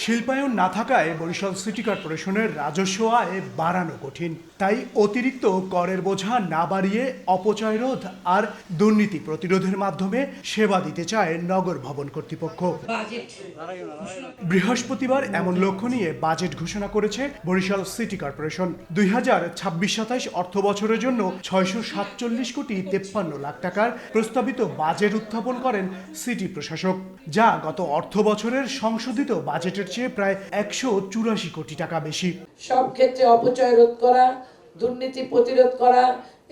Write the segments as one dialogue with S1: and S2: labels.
S1: শিল্পায়ন না থাকায় বরিশাল সিটি কর্পোরেশনের রাজস্ব আয় বাড়ানো কঠিন। তাই অতিরিক্ত করের বোঝা না বাড়িয়ে অপচয় রোধ আর দুর্নীতি প্রতিরোধের মাধ্যমে সেবা দিতে চায় নগর ভবন কর্তৃপক্ষ। বৃহস্পতিবার এমন লক্ষ্য নিয়ে বাজেট ঘোষণা করেছে বরিশাল সিটি কর্পোরেশন। 2026-27 অর্থ বছরের জন্য 647 কোটি 53 লাখ টাকার প্রস্তাবিত বাজেট উত্থাপন করেন সিটি প্রশাসক, যা গত অর্থ বছরের সংশোধিত বাজেটের চেয়ে প্রায় 184 কোটি টাকা বেশি।
S2: সব ক্ষেত্রে অপচয় রোধ করা, দুর্নীতি প্রতিরোধ করা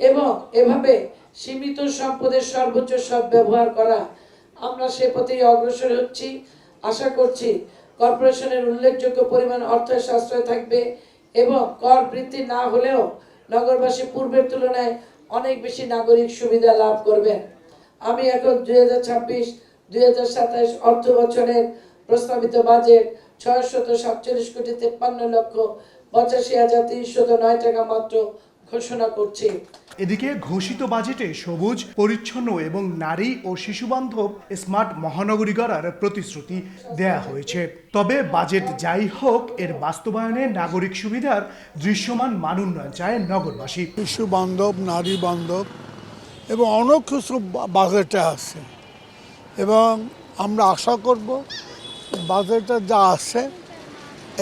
S2: এবং এভাবে সীমিত সম্পদের সর্বোচ্চ সদ্ব্যবহার করা, আমরা সে পথেই অগ্রসর হচ্ছি। আশা করছি কর্পোরেশনের উল্লেখযোগ্য পরিমাণ অর্থ সাশ্রয় থাকবে এবং কর বৃদ্ধি না হলেও নগরবাসী পূর্বের তুলনায় অনেক বেশি নাগরিক সুবিধা লাভ করবেন। আমি এখন 2026-2027 অর্থ বছরের প্রস্তাবিত বাজেট 647 কোটি 53 লক্ষ 85,309 টাকা মাত্র ঘোষণা করছি।
S1: এদিকে ঘোষিত বাজেটে সবুজ, পরিচ্ছন্ন এবং নারী ও শিশু বান্ধব স্মার্ট মহানগরী গড়ার প্রতিশ্রুতি দেয়া হয়েছে। তবে বাজেট যাই হোক, এর বাস্তবায়নে নাগরিক সুবিধার দৃশ্যমান মান উন্নয়ন চায় নগরবাসী।
S3: শিশু বান্ধব, নারী বান্ধব এবং অনেক কিছু বাজেটে আছে এবং আমরা আশা করব বাজেটে যা আছে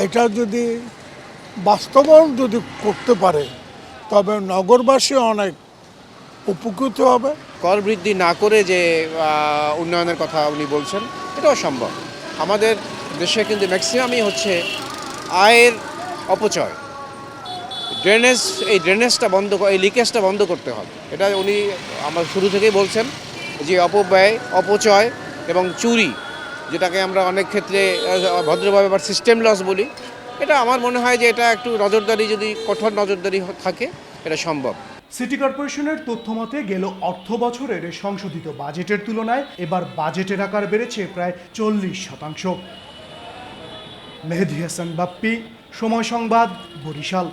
S3: এটা যদি বাস্তবায়ন যদি করতে পারে তবে নগরবাসী অনেক উপকৃত হবে।
S4: কর বৃদ্ধি না করে যে উন্নয়নের কথা উনি বলছেন, এটাও সম্ভব। আমাদের দেশে কিন্তু ম্যাক্সিমামই হচ্ছে আয়ের অপচয়। এই ড্রেনেজটা বন্ধ, এই লিকেজটা বন্ধ করতে হবে। এটা উনি আমার শুরু থেকেই বলছেন যে অপব্যয়, অপচয় এবং চুরি, যেটাকে আমরা অনেক ক্ষেত্রে ভদ্রভাবে আবার সিস্টেম লস বলি, এটা আমার মনে হয় যে এটা একটু নজরদারি, যদি কঠোর নজরদারি থাকে, এটা সম্ভব।
S1: সিটি কর্পোরেশনের তথ্য মতে গেল অর্থ বছরের সংশোধিত বাজেটের তুলনায় এবার বাজেটের আকার বেড়েছে প্রায় 40%। মেহেদী হাসান বাপ্পি, সময় সংবাদ, বরিশাল।